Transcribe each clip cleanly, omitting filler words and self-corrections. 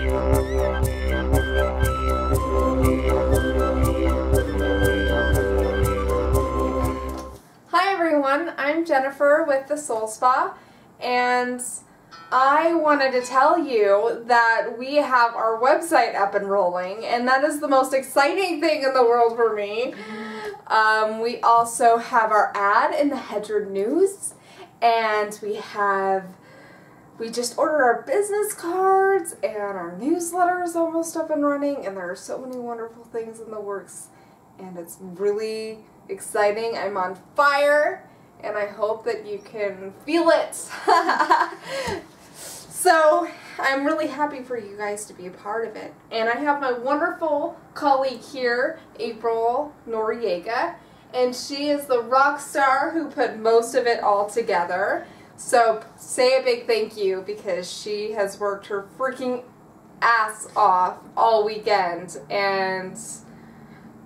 Hi everyone, I'm Jennifer with the Soul Spa, and I wanted to tell you that we have our website up and rolling, and that is the most exciting thing in the world for me. We also have our ad in the Hedgewood News, and we just ordered our business cards, and our newsletter is almost up and running, and there are so many wonderful things in the works, and it's really exciting. I'm on fire, and I hope that you can feel it. So I'm really happy for you guys to be a part of it. And I have my wonderful colleague here, Aprilynn Noriega, and she is the rock star who put most of it all together. So say a big thank you, because she has worked her freaking ass off all weekend, and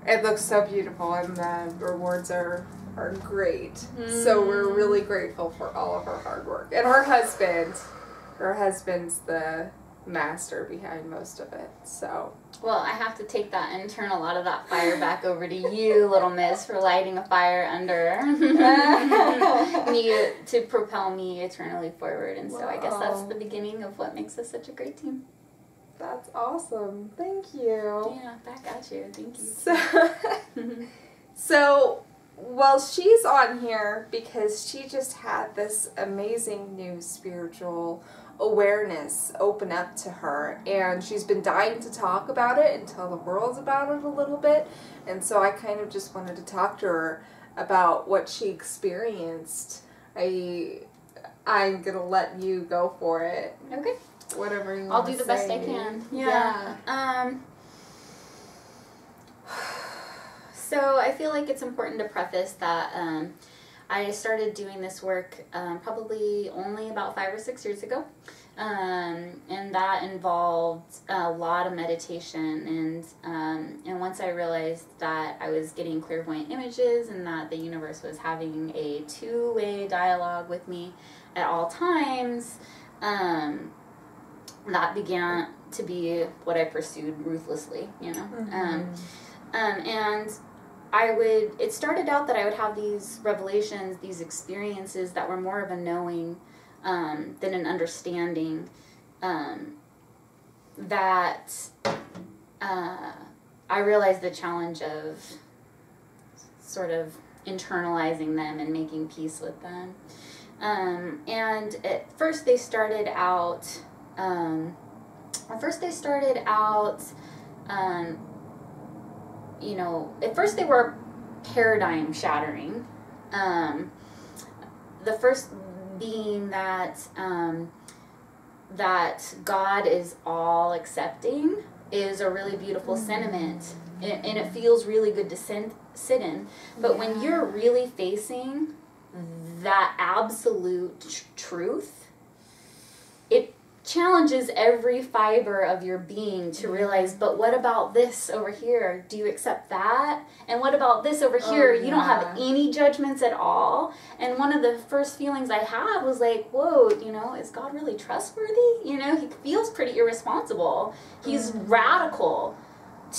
it looks so beautiful, and the rewards are great. So we're really grateful for all of her hard work. And her husband's the master behind most of it. So, well, I have to take that and turn a lot of that fire back over to you, little miss, for lighting a fire under me to propel me eternally forward. And so I guess that's the beginning of what makes us such a great team. That's awesome. Thank you. Yeah, back at you. Thank you. So, well, she's on here because she just had this amazing new spiritual awareness open up to her, and she's been dying to talk about it and tell the world about it a little bit, and so I kind of just wanted to talk to her about what she experienced. I'm gonna let you go for it. Okay. Whatever you want. I'll do the best I can. Yeah. So I feel like it's important to preface that I started doing this work probably only about 5 or 6 years ago, and that involved a lot of meditation, and once I realized that I was getting clairvoyant images and that the universe was having a two-way dialogue with me at all times, that began to be what I pursued ruthlessly, you know. And it started out that I would have these revelations, these experiences that were more of a knowing than an understanding, that I realized the challenge of sort of internalizing them and making peace with them. And at first they started out, you know, at first they were paradigm shattering. The first being that that God is all accepting is a really beautiful sentiment, and it feels really good to sit in. But when you're really facing that absolute truth, it challenges every fiber of your being to realize, but what about this over here? Do you accept that? And what about this over here? You don't have any judgments at all. And one of the first feelings I had was like, whoa, you know, is God really trustworthy? You know, he feels pretty irresponsible. He's radical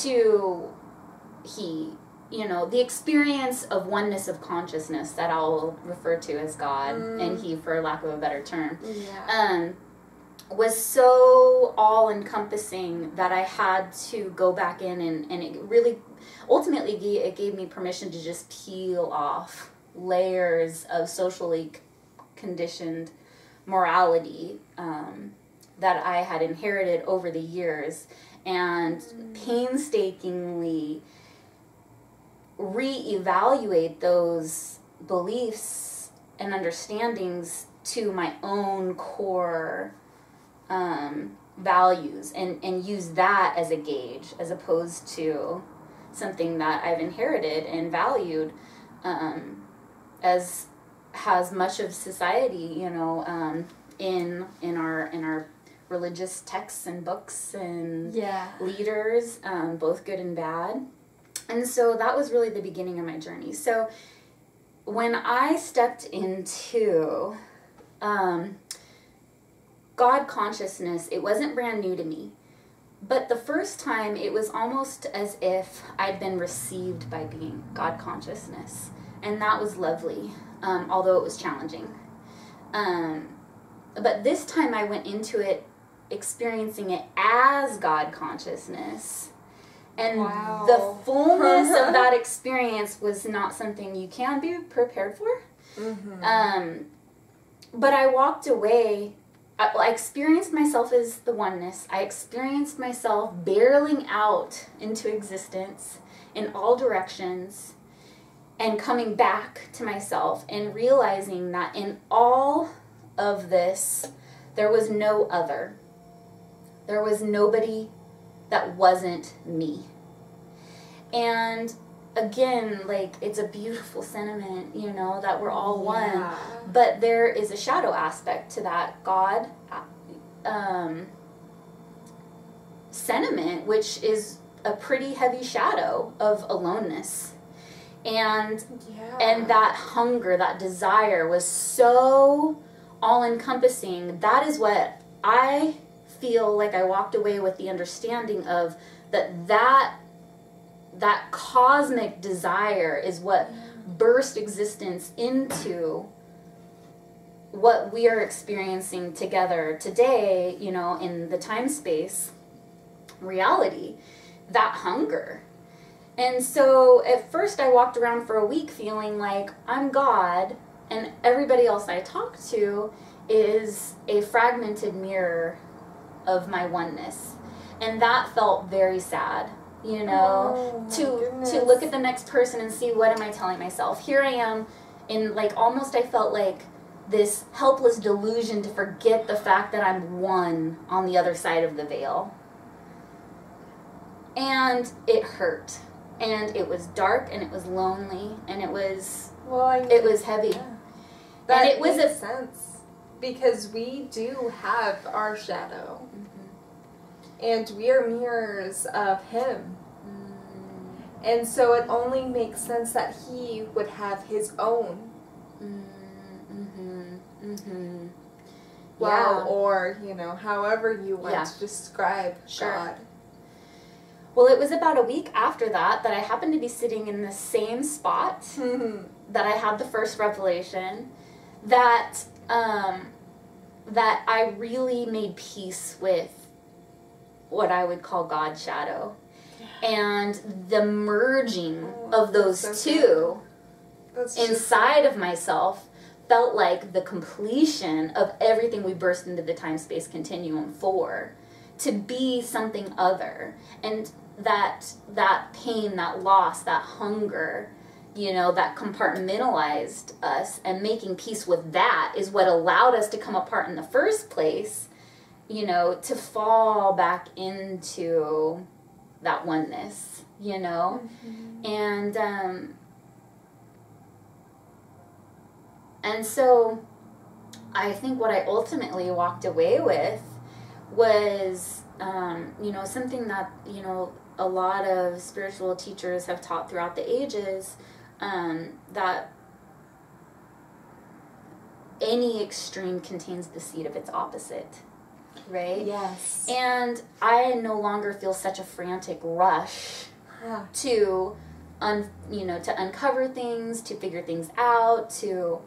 to you know, the experience of oneness of consciousness that I'll refer to as God and he, for lack of a better term. Was so all-encompassing that I had to go back in, and it really, ultimately, it gave me permission to just peel off layers of socially conditioned morality that I had inherited over the years, and painstakingly reevaluate those beliefs and understandings to my own core values, and use that as a gauge, as opposed to something that I've inherited and valued, as has much of society, you know, in our religious texts and books and leaders, both good and bad. And so that was really the beginning of my journey. So when I stepped into God consciousness, it wasn't brand new to me. But the first time, it was almost as if I'd been received by being God consciousness. And that was lovely, although it was challenging. But this time I went into it experiencing it as God consciousness. And wow. the fullness of that experience was not something you can be prepared for. Mm-hmm. But I walked away. I experienced myself as the oneness. I experienced myself barreling out into existence in all directions and coming back to myself and realizing that in all of this, there was no other. There was nobody that wasn't me. And again, like, it's a beautiful sentiment, you know, that we're all one. But there is a shadow aspect to that God sentiment, which is a pretty heavy shadow of aloneness. And that hunger, that desire was so all-encompassing. That is what I feel like I walked away with, the understanding of that cosmic desire is what burst existence into what we are experiencing together today, you know, in the time-space reality, that hunger. And so at first I walked around for a week feeling like I'm God and everybody else I talk to is a fragmented mirror of my oneness. And that felt very sad, you know, to look at the next person and see, what am I telling myself? Here I am in, like, almost I felt like this helpless delusion to forget the fact that I'm one on the other side of the veil. And it hurt. And it was dark, and it was lonely, and it was heavy. Yeah. That and it was makes sense, because we do have our shadow, and we are mirrors of him. And so it only makes sense that he would have his own. Well, or, you know, however you want to describe God. Well, it was about a week after that I happened to be sitting in the same spot that I had the first revelation, that I really made peace with what I would call God's shadow. And the merging of those two inside of myself felt like the completion of everything we burst into the time-space continuum for, to be something other. And that pain, that loss, that hunger, you know, that compartmentalized us, and making peace with that is what allowed us to come apart in the first place, you know, to fall back into that oneness, you know. And so I think what I ultimately walked away with was, you know, something that, you know, a lot of spiritual teachers have taught throughout the ages, that any extreme contains the seed of its opposite, right? Yes. And I no longer feel such a frantic rush to, to uncover things, to figure things out, to,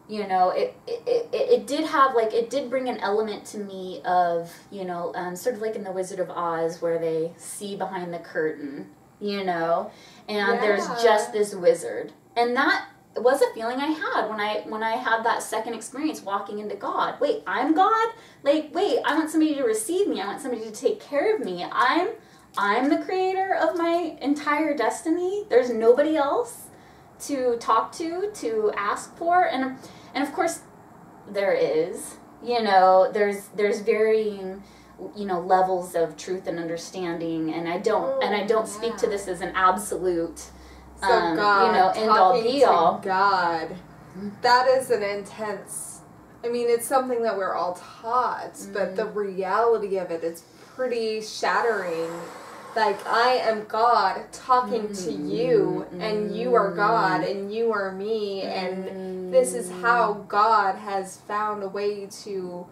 you know, it did have, like, it did bring an element to me of, you know, sort of like in The Wizard of Oz, where they see behind the curtain, you know, and there's just this wizard. And that was a feeling I had when I had that second experience walking into God. Wait, I'm God? Like, wait, I want somebody to receive me. I want somebody to take care of me. I'm the creator of my entire destiny. There's nobody else to talk to ask for. And of course there is, you know, there's varying, you know, levels of truth and understanding, and I don't speak to this as an absolute, so God, you know, end all be all. God, that is an intense, I mean, it's something that we're all taught, but the reality of it is pretty shattering. Like, I am God talking to you, and you are God, and you are me, and this is how God has found a way to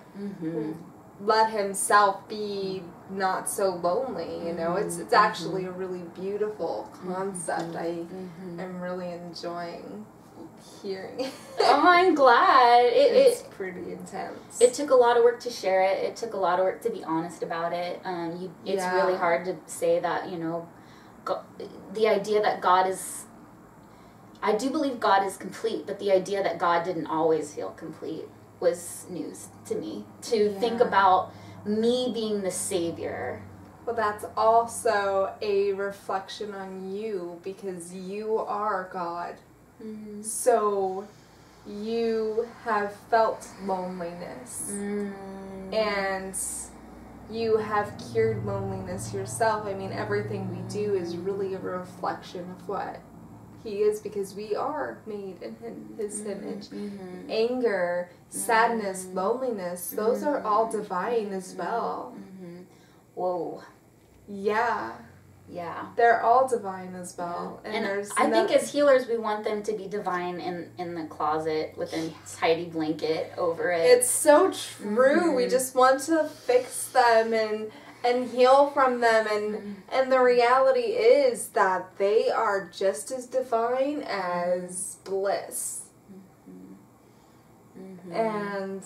let himself be not so lonely, you know. It's actually a really beautiful concept. I'm really enjoying hearing it. Oh, I'm glad. It's pretty intense. It took a lot of work to share it. It took a lot of work to be honest about it. It's really hard to say that, you know, the idea that God is, I do believe God is complete, but the idea that God didn't always feel complete was news to me. To think about me being the savior. Well, that's also a reflection on you, because you are God. So you have felt loneliness. And you have cured loneliness yourself. I mean, everything we do is really a reflection of what He is, because we are made in His image. Anger, sadness, loneliness, those are all divine as well. Whoa. Yeah. Yeah. They're all divine as well. And I think as healers, we want them to be divine in the closet with a tidy blanket over it. It's so true. We just want to fix them and heal from them. And the reality is that they are just as divine as bliss. And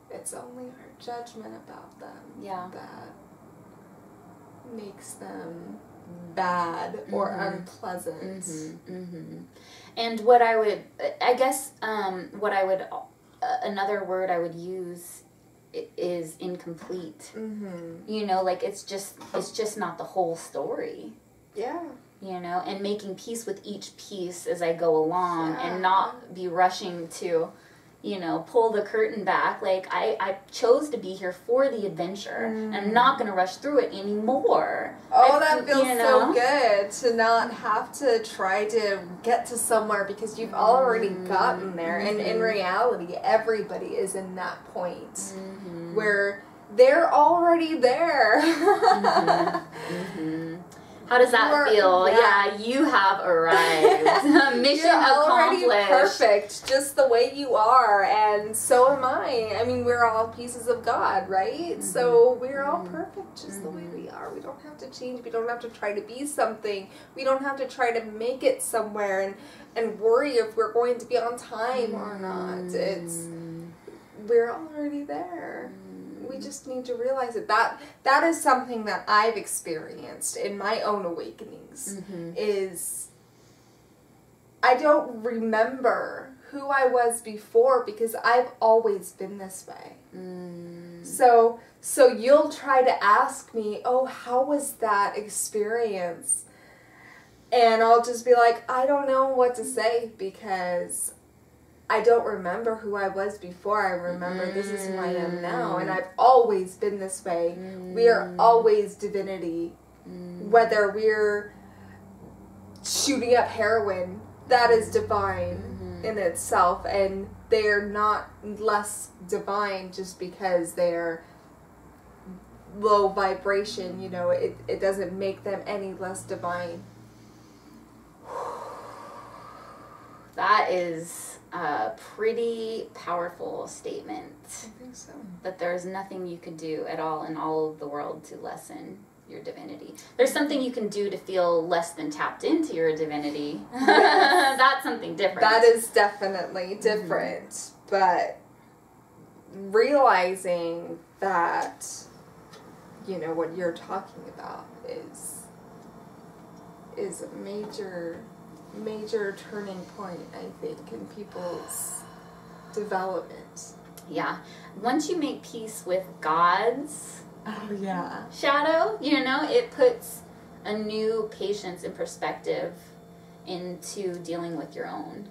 it's only our judgment about them that makes them bad or unpleasant. And what I would, I guess, another word I would use is incomplete. You know, like it's just not the whole story. Yeah. You know, and making peace with each piece as I go along and not be rushing to, you know, pull the curtain back. Like, I chose to be here for the adventure. And I'm not going to rush through it anymore. Oh, that feels so good to not have to try to get to somewhere, because you've already gotten there. And in reality, everybody is in that point where they're already there. How does that feel? Yeah, you have arrived. Mission You're already accomplished. perfect, just the way you are, and so am I. I mean, we're all pieces of God, right? So we're all perfect just the way we are. We don't have to change. We don't have to try to be something. We don't have to try to make it somewhere and worry if we're going to be on time or not. We're already there. We just need to realize it. That is something that I've experienced in my own awakenings. Is I don't remember who I was before, because I've always been this way. So you'll try to ask me, oh, how was that experience? And I'll just be like, I don't know what to say, because I don't remember who I was before. I remember this is who I am now. And I've always been this way. We are always divinity. Whether we're shooting up heroin, that is divine in itself. And they're not less divine just because they're low vibration. You know, it doesn't make them any less divine. That is a pretty powerful statement. I think so. That there's nothing you could do at all in all of the world to lessen your divinity. There's something you can do to feel less than tapped into your divinity. That's something different. That is definitely different. But realizing that, you know, what you're talking about is a major turning point, I think, in people's development. Yeah. Once you make peace with God's shadow, you know, it puts a new patience and perspective into dealing with your own.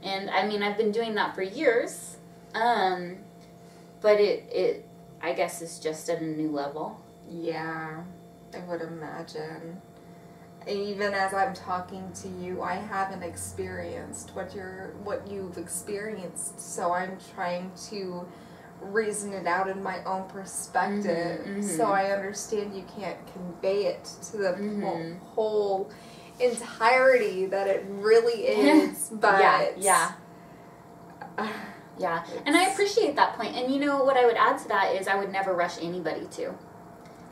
And I mean, I've been doing that for years, but it I guess is just at a new level. Yeah, I would imagine. Even as I'm talking to you, I haven't experienced what you've experienced, so I'm trying to reason it out in my own perspective. So I understand you can't convey it to the whole entirety that it really is, but Yeah, and I appreciate that point. And you know what I would add to that is I would never rush anybody to.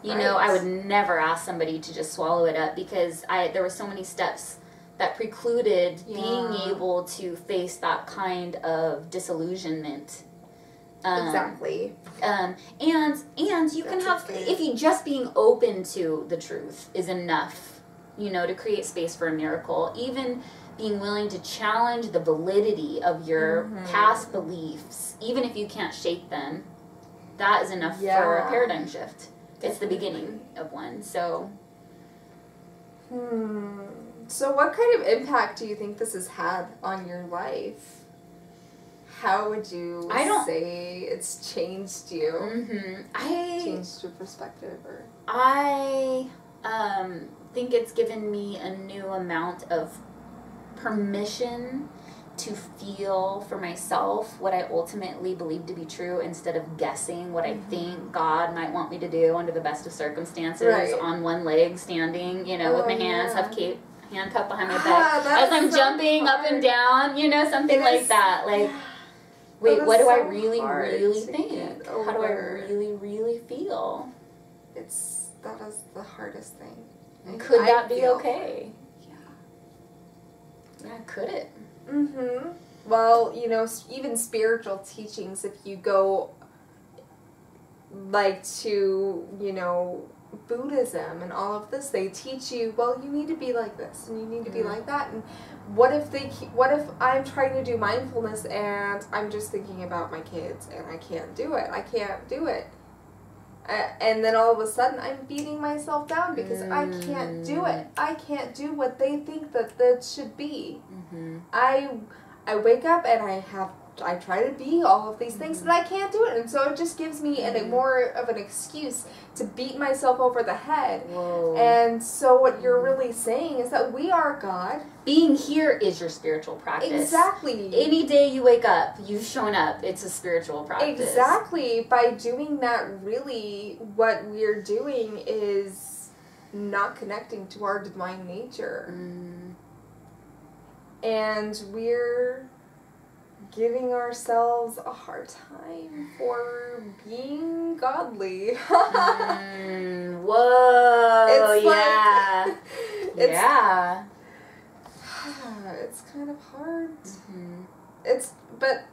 You know, I would never ask somebody to just swallow it up, because there were so many steps that precluded being able to face that kind of disillusionment. Exactly. And you can have, if you just being open to the truth is enough, you know, to create space for a miracle. Even being willing to challenge the validity of your past beliefs, even if you can't shake them, that is enough for a paradigm shift. It's the beginning of one. So So what kind of impact do you think this has had on your life? How would you say it's changed you? Changed your perspective, or? I think it's given me a new amount of permission to feel for myself what I ultimately believe to be true, instead of guessing what I think God might want me to do under the best of circumstances, on one leg standing, you know, with my hands handcuffed behind my back as I'm jumping up and down, you know, something like that. Like, wait, what do I really think? How do I really feel? That is the hardest thing. Could that be okay? Yeah, could it? Well, you know, even spiritual teachings, if you go, like, to, you know, Buddhism and all of this, they teach you, well, you need to be like this, and you need to be like that, and what if I'm trying to do mindfulness and I'm just thinking about my kids, and I can't do it, and then all of a sudden I'm beating myself down because I can't do it. I can't do what they think that should be. I wake up and I try to be all of these things, and I can't do it, and so it just gives me more of an excuse to beat myself over the head. And so what you're really saying is that we are God. Being here is your spiritual practice. Exactly. Any day you wake up, you've shown up, it's a spiritual practice. Exactly. By doing that, really, what we're doing is not connecting to our divine nature. And we're giving ourselves a hard time for being godly. Whoa, it's it's kind of hard. But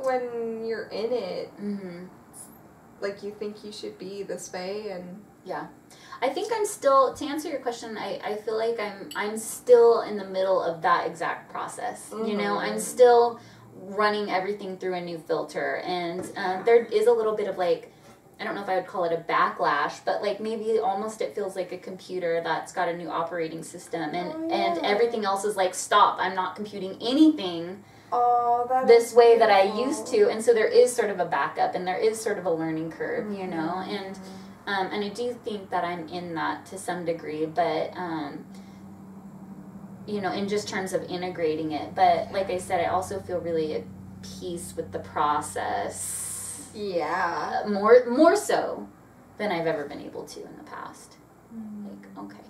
when you're in it, like, you think you should be this way, and I think I'm still, to answer your question, I feel like I'm still in the middle of that exact process. You know, I'm still running everything through a new filter, and there is a little bit of, like, I don't know if I would call it a backlash, but, like, maybe almost it feels like a computer that's got a new operating system, and everything else is like, stop, I'm not computing anything this way that I used to. And so there is sort of a backup, and there is sort of a learning curve, you know, and I do think that I'm in that to some degree, but you know, in just terms of integrating it. But like I said, I also feel really at peace with the process. More so than I've ever been able to in the past. Like, okay.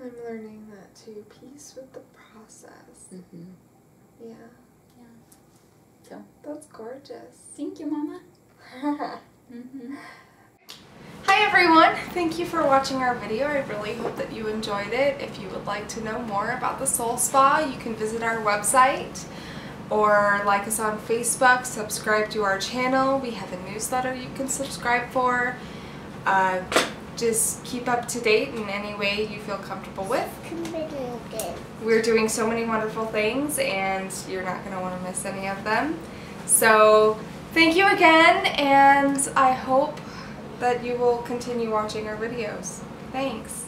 I'm learning that too. Peace with the process. Yeah. So that's gorgeous. Thank you, Mama. Hi everyone, thank you for watching our video. I really hope that you enjoyed it. If you would like to know more about the Soul Spa, you can visit our website or like us on Facebook, subscribe to our channel. We have a newsletter you can subscribe for. Just keep up to date in any way you feel comfortable with. We're doing so many wonderful things, and you're not going to want to miss any of them. So thank you again, and I hope that you will continue watching our videos. Thanks.